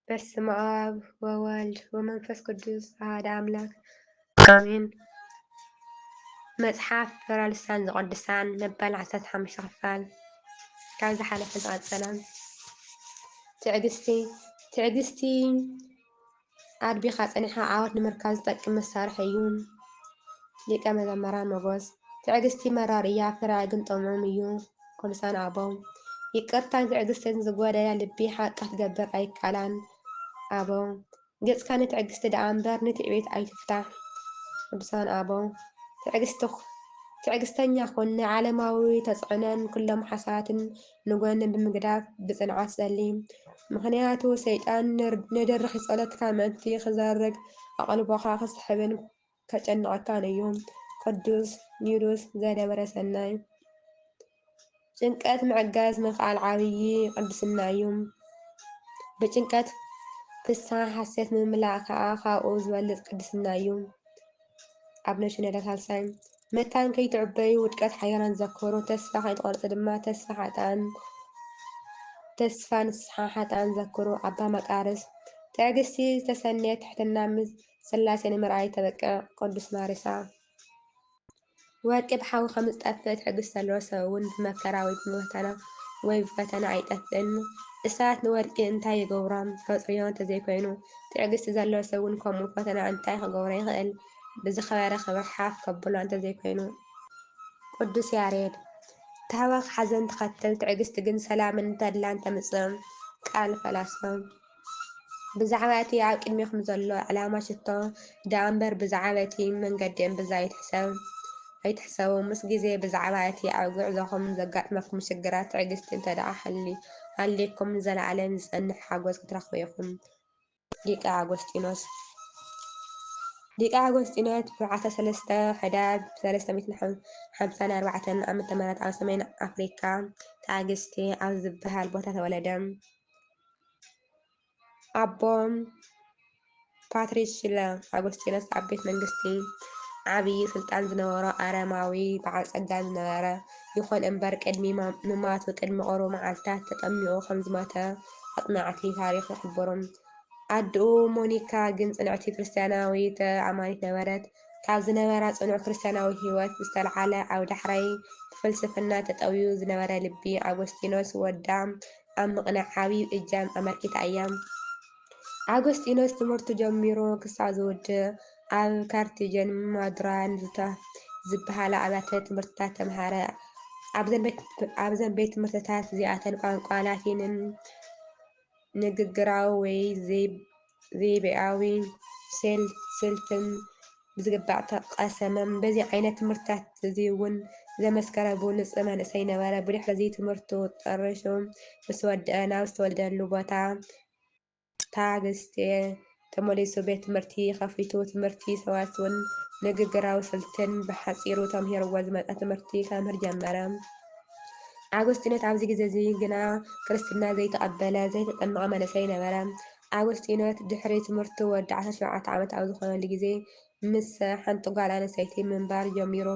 በስመ አብ ወወልድ ወመንፈስ ቅዱስ አሐዱ አምላክ አሜን። መጽሓፍ ፍረ ልሳን ዘቅድሳን መበል 15 ክፋል ካብ ዝሓለፈ ዝቐፀለ ትዕግስቲ ኣድቢኻ ፀኒሕኻ ዓወት ንምርካብ ዝጠቅም መሳርሒ እዩ። ሊቀ መዘምራን መጎስ ትዕግስቲ መራር እያ ፍርያ ግን ጥዑም እዩ። ቅዱሳን ኣበው ይቅርታን ትዕግስትን ዝጎደለ ልቢ ሓቂ ክትገብር ኣይከኣላን። ኣበው ገጽካ ንትዕግስቲ ደኣ እምበር ንትዕቢት ኣይትፍታሕ። ቅዱሳን ኣበው ትዕግስተኛ ኩን ንዓለማዊ ተፅዕኖን ኩሎም ሓሳባትን ንጎኒ ብምግዳፍ ብጽንዓት ጸልይ። ምክንያቱ ሰይጣን ንድርኺ ጸሎትካ ምእንቲ ክዘርግ ኣቓልቦኻ ክስሕብን ከጨንቐካን እዩ። ቅዱስ ኒዱስ ዘደበረ ሰናይ ጭንቀት ምዕጋዝ ምኽኣል ዓብዪ ቅድስና እዩ። ብጭንቀት ፍስሓ ሓሴት ምምላእ ከዓ ካብኡ ዝበልፅ ቅድስና እዩ። ኣብነ ሽነዳ ሳልሳይ መታን ከይትዕበዩ ውድቀት ሓያላን ዘክሩ ተስፋ ከይትቆርፁ ድማ ተስፋ ንስሓ ሓጥኣን ዘክሩ። ኣባ መቃርስ ትዕግስቲ ዝተሰነየት ትሕትና ምስ ስላሴ ንምርኣይ ተበቅዕ። ቅዱስ ማሪሳ ወርቂ ብሓዊ ከም ዝጠፍእ ትዕግስቲ ዘለዎ ሰብ እውን ብመከራ ወይ ብፈተና ኣይጠፍእን። እሳት ንወርቂ እንታይ ይገብሮ ከፅርዮ እንተዘይኮይኑ ትዕግስቲ ዘለዎ ሰብ እውን ከምኡ ፈተና እንታይ ክገብሮ ይኽእል ብዝኸበረ ክብሪ ሓፍ ከብሎ እንተዘይኮይኑ። ቅዱስ ያሬድ ታወኽ ሓዘን ትኸትል ትዕግስቲ ግን ሰላምን ተድላን ተምጽእ። ቃል ፈላስፋ ብዛዕባ እቲ ኣብ ቅድሚኹም ዘሎ ዕላማ ሽቶ ደኣ እምበር ብዛዕባ እቲ መንገዲ እምብዛ ኣይትሕሰቡ። ምስ ግዜ ብዛዕባ እቲ ኣብ ጉዕዞኹም ዘጋጥመኩም ሽግራት ትዕግስቲ እንተደኣ ሃልይኩም ንዘለኣለም ዝጸንሕ ሓጎስ ክትረኽቡ ኢኹም። ሊቀ ኣጎስጢኖስ ብ13 ሕዳር 354 ዓ.ም ኣብ ሰሜን ኣፍሪካ ትዕግስቲ ኣብ ዝበሃል ቦታ ተወለደ። ኣቦም ፓትሪሺለ ኣጎስጢኖስ ኣብ ቤተ መንግስቲ ዓብዪ ስልጣን ዝነበሮ ኣረማዊ በዓል ፀጋ ዝነበረ ይኹን እምበር ቅድሚ ምማቱ ቅድሚ ቁሩብ መዓልታት ተጠሚቑ ከም ዝሞተ ኣጽናዕቲ ታሪኽ ይሕብሩ። ኣድኡ ሞኒካ ግን ጽንዕቲ ክርስትያናዊት ተኣማኒት ነበረት። ካብ ዝነበራ ጽኑዕ ክርስትያናዊ ህይወት ዝተለዓለ ኣብ ዳሕራይ ብፍልስፍና ተጠውዩ ዝነበረ ልቢ ኣጎስጢኖስ ወዳ ኣብ ምቕናዕ ዓብዪ እጃም ኣመርኪታ እያ። ኣጎስጢኖስ ትምህርቱ ጀሚሩ ክሳብ ዝውድእ ኣብ ካርቴጅን ማዱራን ዝበሃላ ኣብያተ ትምህርትታት ተምሃረ። ኣብዘን ቤት ትምህርትታት እዚኣተን ቋንቋ ላቲንን ንግግራዊ ወይ ዘይቤኣዊ ስልትን ብዝግባእ ተቐሰመ። በዚ ዓይነት ትምህርትታት እዚ እውን ዘመስከረ ብሉፅ መንእሰይ ነበረ። ብድሕሪ እዚ ትምህርቱ ጠሪሹ ምስ ወድአ ናብ ዝተወልደሉ ቦታ ታግስቴ ተመሊሱ ቤት ትምህርቲ ከፊቱ ትምህርቲ ሰዋስውን ንግግራዊ ስልትን ብሓፂሩ ተምሂርዎ ዝመፀ ትምህርቲ ከምህር ጀመረ። ኣጎስጢኖስ ኣብዚ ግዜ እዚ ግና ክርስትና ዘይተቐበለ ዘይተጠመቐ መንእሰይ ነበረ። ኣጎስጢኖስ ድሕሪ ትምህርቱ ወዲ 17 ዓመት ኣብ ዝኾነሉ ግዜ ምስ ሓንቲ ጓል ኣንስተይቲ ምንባር ጀሚሩ።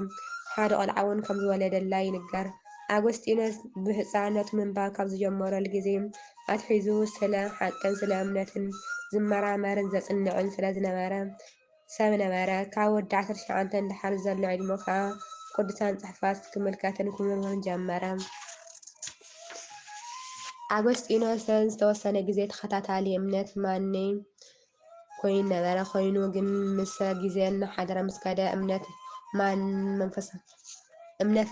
ሓደ ቆልዓ እውን ከም ዝወለደላ ይንገር። ኣጎስጢኖስ ብህፃንነቱ ምንባብ ካብ ዝጀመረሉ ግዜ ኣትሒዙ ስለ ሓቅን ስለ እምነትን ዝመራመርን ዘጽንዕን ስለ ዝነበረ ሰብ ነበረ። ካብ ወዲ 19 እንድሕር ዘሎ ዕድሙ ከዓ ቅዱሳን ጽሑፋት ክምልከትን ክምርምርን ጀመረ። ኣጎስጢኖስ ዝተወሰነ ግዜ ተኸታታሊ እምነት ማኔ ኮይኑ ግን ምስ ግዜ እናሓደረ ምስ ከደ እምነት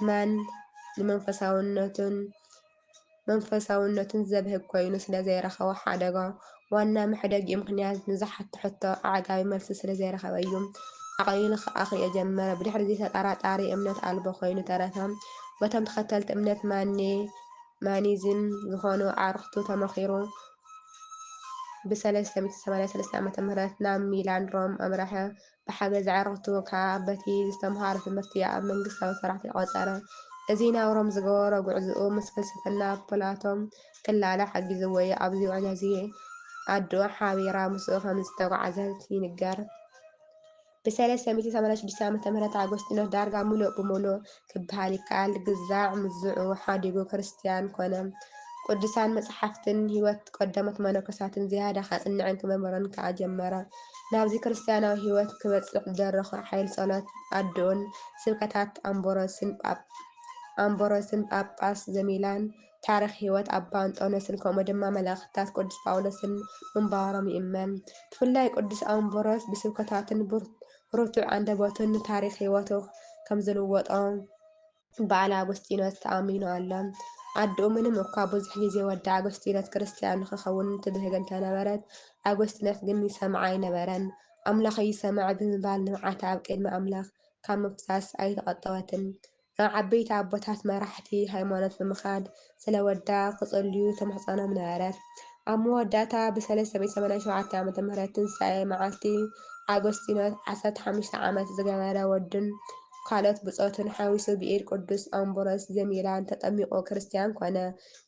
ማን ንመንፈሳውነቱን ዘብህግ ኮይኑ ስለ ዘይረኸቦ ሓደጋ ዋና መሕደጊኡ ምክንያት ንዝሓቶ ሕቶ ኣዕጋቢ መልሲ ስለ ዘይረኸበ እዩ። ኣቕሊሉ ክኣኽዮ ጀመረ። ብድሕሪ እዚ ተጠራጣሪ እምነት ኣልቦ ኮይኑ ተረፈ። በቶም ተኸተልቲ እምነት ማኒዝም ዝኾኑ ኣዕርኽቱ ተመኺሩ ብ383 ዓ.ም ናብ ሚላን ሮም ኣምርሐ። ብሓገዝ ኣዕርኽቱ ከዓ በቲ ዝተምሃሮ ትምህርቲ ኣብ መንግስታዊ ስራሕ ተቖፀረ። እዚ ናብ ሮም ዝገበሮ ጉዕዝኡ ምስ ፍልስፍና ፕላቶን ክላለ ሓጊዝዎ እዩ። ኣብዚ ጉዕዞ እዚ ኣድኡ ሓቢራ ምስኡ ከም ዝተጓዓዘት ይንገር። ብ386 ዓ.ም ኣጎስጢኖስ ዳርጋ ሙሉእ ብሙሉእ ክበሃል ይከኣል ግዛዕ ምዝዑ ሓዲጉ ክርስቲያን ኮነ። ቅዱሳን መጽሓፍትን ህይወት ቀዳሞት መነኮሳትን ዝያዳ ከጽንዕን ክመርምርን ከዓ ጀመረ። ናብዚ ክርስትያናዊ ህይወት ክበጽሕ ዝደረኸ ሓይሊ ጸሎት ኣድኡን ስብከታት ኣምቦሮስን ጳጳስ ዘሚላን ታሪኽ ህይወት ኣባ አንጦንዮስን ከምኡ ድማ መልእኽትታት ቅዱስ ጳውሎስን ምንባሮም ይእመን። ብፍላይ ቅዱስ ኣምቦሮስ ብስብከታትን ርቱዕ አንደበቱን ታሪኽ ህይወቱ ከም ዝልወጦ በዓል ኣጎስጢኖስ ተኣሚኑ ኣሎ። ኣድኡ ምንም እኳ ብዙሕ ግዜ ወዲ ኣጎስጢኖስ ክርስቲያን ንክኸውን ትብህግ እንተነበረት ኣጎስጢኖስ ግን ይሰምዓ ኣይነበረን። ኣምላኽ ይሰምዕ ብምባል ንብዓታ ኣብ ቅድሚ ኣምላኽ ካብ ምፍሳስ ኣይተቐጠወትን። ናብ ዓበይቲ ኣቦታት መራሕቲ ሃይማኖት ብምኻድ ስለ ወዳ ክጽልዩ ተማሕፀኖም ነበረት። ኣብ መወዳእታ ብ387 ዓ.ም ትንሳኤ መዓልቲ ኣጎስጢኖስ 15 ዓመት ዝገበረ ወዱን ካልኦት ብፆትን ሓዊሱ ብኢድ ቅዱስ ኣምቦሮስ ዘሚላን ተጠሚቑ ክርስቲያን ኮነ።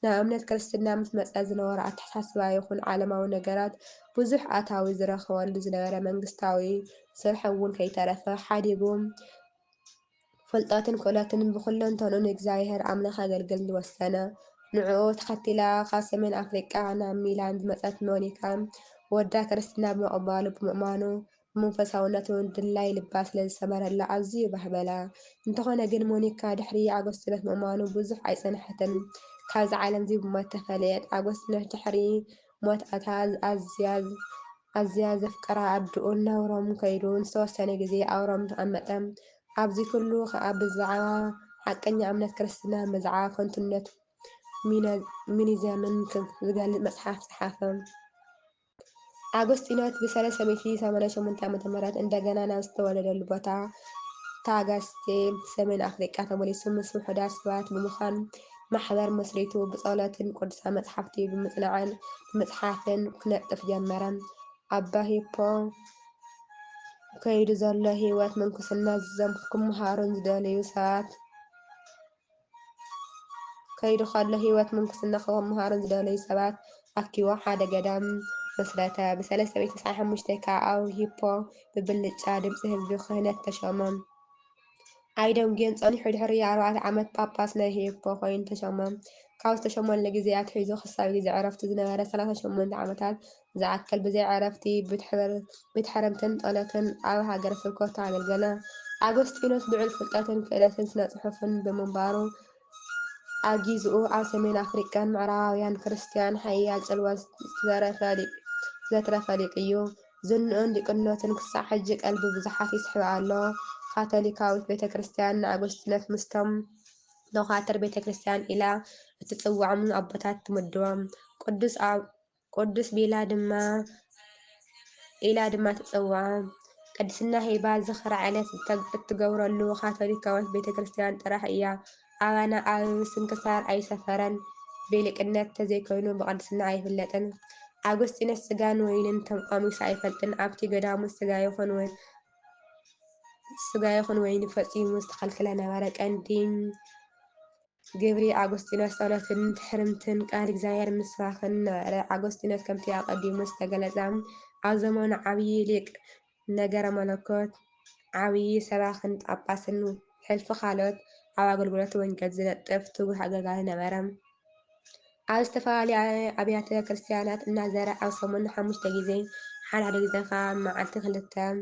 ናብ እምነት ክርስትና ምስ መጸ ዝነበሮ ኣተሓሳስባ ይኹን ዓለማዊ ነገራት ብዙሕ ኣታዊ ዝረኽበሉ ዝነበረ መንግስታዊ ስራሕ እውን ከይተረፈ ሓዲጉ ፍልጠትን ክእለትን ብኩለንተኑ ንእግዚኣብሔር ኣምላኽ ከገልግል ወሰነ። ንዕኡ ተኸቲላ ካብ ሰሜን ኣፍሪቃ ናብ ሚላን ዝመጸት ሞኒካ ወዳ ክርስትና ብምቕባሉ ብምእማኑ ብመንፈሳውነቱ ድላይ ልባ ስለ ዝሰመረላ ኣዝዩ ባህበላ። እንተኾነ ግን ሞኒካ ድሕሪ ኣጎስጢኖስ ምእማኑ ብዙሕ ኣይጸንሐትን። ካብዚ ዓለም እዚ ብሞት ተፈልየት። ኣጎስጢኖስ ድሕሪ ሞት እታ ኣዝያ ዘፍቅራ ኣድኡ ናብ ሮም ከይዱ ንዝተወሰነ ግዜ ኣብ ሮም ተቐመጠ። ኣብዚ ኩሉ ከዓ ብዛዕባ ሓቀኛ እምነት ክርስትናን ብዛዕባ ከንቱነት ሚኒዝምን ዝገልጽ መጽሓፍ ጽሓፈ። ኣጎስጢኖስ ብ388 ዓ.ም እንደገና ናብ ዝተወለደሉ ቦታ ታጋስቴ ሰሜን ኣፍሪቃ ተመሊሱ ምስ ውሑዳት ሰባት ብምዃን ማሕበር መስሪቱ ብጸሎትን ቅዱሳን መጻሕፍቲ ብምጽናዕን ብምጽሓፍን ክነጥፍ ጀመረ። ኣባ ሂፖ ከይዱ ዘሎ ህይወት ምንኩስና ክመሃሩን ዝደልዩ ሰባት ኣኪቦ ሓደ ገዳም መስረተ። ብ395 ከዓ ኣብ ሂፖ ብብልጫ ድምፂ ህዝቢ ክህነት ተሾመ። ኣይደንጉዮን ጸኒሑ ድሕሪ 4 ዓመት ጳጳስ ናይ ሂፖ ኮይኑ ተሾመ። ካብ ዝተሾመሉ ግዜ ኣትሒዙ ክሳብ ግዜ ዕረፍቱ ዝነበረ 38 ዓመታት ዝኣክል ብዘይ ዕረፍቲ ብትሕርምትን ጸሎትን ኣብ ሃገረ ስብከቱ ኣገልገለ። ኣጎስጢኖስ ልዑል ፍልጠትን ክእለትን ስነ-ጽሑፍን ብምንባሩ ኣጊዝኡ ኣብ ሰሜን ኣፍሪቃን ምዕራባውያን ክርስትያን ሓያል ጽልዋ ዘትረፈ ሊቅ እዩ። ዝንኡን ሊቅነቱን ክሳብ ሕጂ ቀልቢ ብዙሓት ይስሕብ ኣሎ። ካቶሊካዊት ቤተ ክርስቲያን ንኣጎስጢኖስ ምስቶም ደኻትር ቤተ ክርስቲያን ኢላ እትጽውዖም ኣቦታት ትምድቦም፣ ቅዱስ ኢላ ድማ ትጽውዖ። ቅድስና ሂባ ዝኽሪ ዕለት እትገብረሉ ካቶሊካዊት ቤተ ክርስቲያን ጥራሕ እያ። ኣባና ኣብ ስንክሳር ኣይሰፈረን። ብሊቅነት ተዘይኮይኑ ብቅድስና ኣይፍለጥን። ኣጎስጢኖስ ስጋን ወይንን ቀሚሱ ኣይፈልጥን። ኣብቲ ገዳሙ ስጋ ይኹን ወይኒ ፈጺሙ ዝተኸልከለ ነበረ። ቀንዲ ግብሪ ኣጎስጢኖስ ጸሎትን ትሕርምትን ቃል እግዚኣብሔር ምስባኽን ነበረ። ኣጎስጢኖስ ከምቲ ኣቐዲሙ ዝተገለጸ ኣብ ዘመኑ ዓብዪ ሊቅ፣ ነገረ መለኮት፣ ዓብዪ ሰባኽን ጳጳስን ሕልፊ ካልኦት ኣብ ኣገልግሎት ወንጌል ዝነጥፍ ትጉህ ኣገልጋሊ ነበረ። ኣብ ዝተፈላለየ ኣብያተ ክርስቲያናት እናዘረ ኣብ ሰሙን 5 ግዜ ሓደ ግዜ ከዓ መዓልቲ 2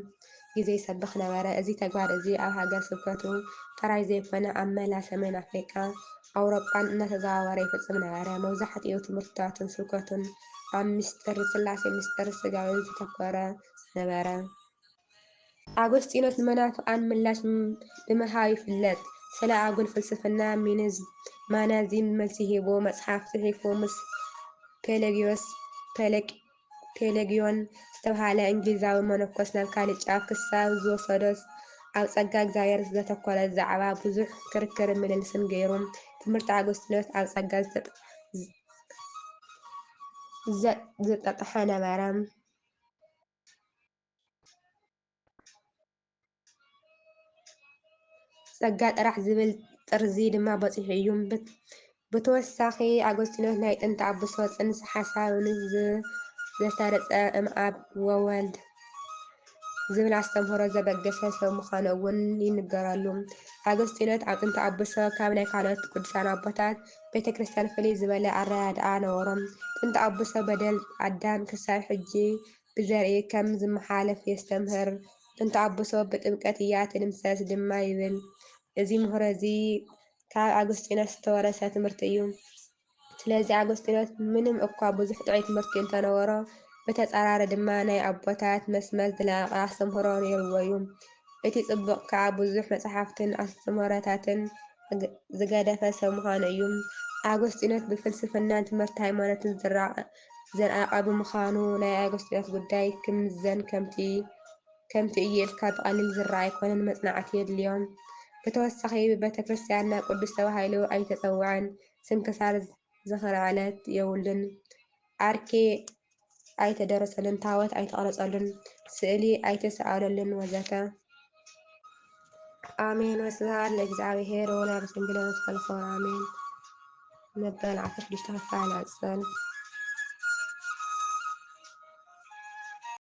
ግዜ ይሰብኽ ነበረ። እዚ ተግባር እዚ ኣብ ሃገረ ስብከቱ ጥራይ ዘይኮነ ኣብ መላ ሰሜን ኣፍሪቃን ኣውሮጳን እናተዘዋወረ ይፍጽም ነበረ። መብዛሕትኡ ትምህርትታቱን ስብከቱን ኣብ ምስጢር ሥላሴ ምስጢር ስጋዌን ዘተኮረ ነበረ። ኣጎስጢኖስ ንመናፍቃን ምላሽ ብምሃብ ይፍለጥ። ስለ ኣጉል ፍልስፍና ማናዚም መልሲ ሂቡ መጽሓፍ ጽሒፉ ምስ ፔሌግዮን ዝተባህለ እንግሊዛዊ መነኮስ ናብ ካልእ ጫፍ ክሳብ ዝወሰዶስ ኣብ ጸጋ እግዚኣብሔር ዘተኮረ ዛዕባ ብዙሕ ክርክርን ምልልስን ገይሩ። ትምህርቲ ኣጎስጢኖስ ኣብ ጸጋ ዘጣጥሐ ነበረ። ጸጋ ጥራሕ ዝብል ጥርዚ ድማ በጺሑ እዩ። ብተወሳኺ ኣጎስጢኖስ ናይ ጥንቲ ኣቦ ጽንሰ ሓሳብ ዘሰረጸ እምኣብ ወወልድ ዝብል ኣስተምህሮ ዘበገሰ ሰብ ምዃኑ እውን ይንገረሉ። ኣገስጢኖስ ኣብ ጥንቲ ኣቦ ሰብ ካብ ናይ ካልኦት ቅዱሳን ኣቦታት ቤተ ክርስቲያን ፍልይ ዝበለ ኣረዳድኣ ነበሮም። ጥንቲ ኣቦ ሰብ በደል ኣዳም ክሳብ ሕጂ ብዘርኢ ከም ዝመሓላለፍ የስተምህር። ጥንቲ ኣቦ ሰብ ብጥምቀት እያ ትድምሰስ ድማ ይብል። እዚ ምህሮ እዚ ካብ ኣገስጢኖስ ዝተወረሰ ትምህርቲ እዩ። ስለዚ ኣገስጢኖስ ምንም እኳ ብዙሕ ጥዑይ ትምህርቲ እንተነበሮ ብተጻራሪ ድማ ናይ ኣቦታት መስመር ዝለቐቐ ኣስተምህሮ ነይርዎ እዩ። እቲ ጽቡቕ ከዓ ብዙሕ መጽሓፍትን ኣስተምህሮታትን ዝገደፈ ሰብ ምዃኑ እዩ። ኣገስጢኖስ ብፍልስፍናን ትምህርቲ ሃይማኖትን ዝራቐ ብምዃኑ ናይ ኣገስጢኖስ ጉዳይ ክምዘን ከምቲ እዩ ኢልካ ብቐሊሉ ዝረአ ኣይኮነን፣ መጽናዕቲ የድልዮም። ብተወሳኺ ብቤተ ክርስቲያንና ቅዱስ ተባሂሉ ኣይተፀውዐን፣ ስንክሳር ዝኽሪ ዕለት የብሉን፣ ኣርኬ ኣይተደረሰሉን፣ ታቦት ኣይተቐረፀሉን፣ ስእሊ ኣይተሰኣለሉን ወዘተ። ኣሜን። ወስብሐት ለእግዚአብሔር ወወላዲቱ ድንግል ወለመስቀሉ ክቡር። ኣሜን። መበል 16 ክፍል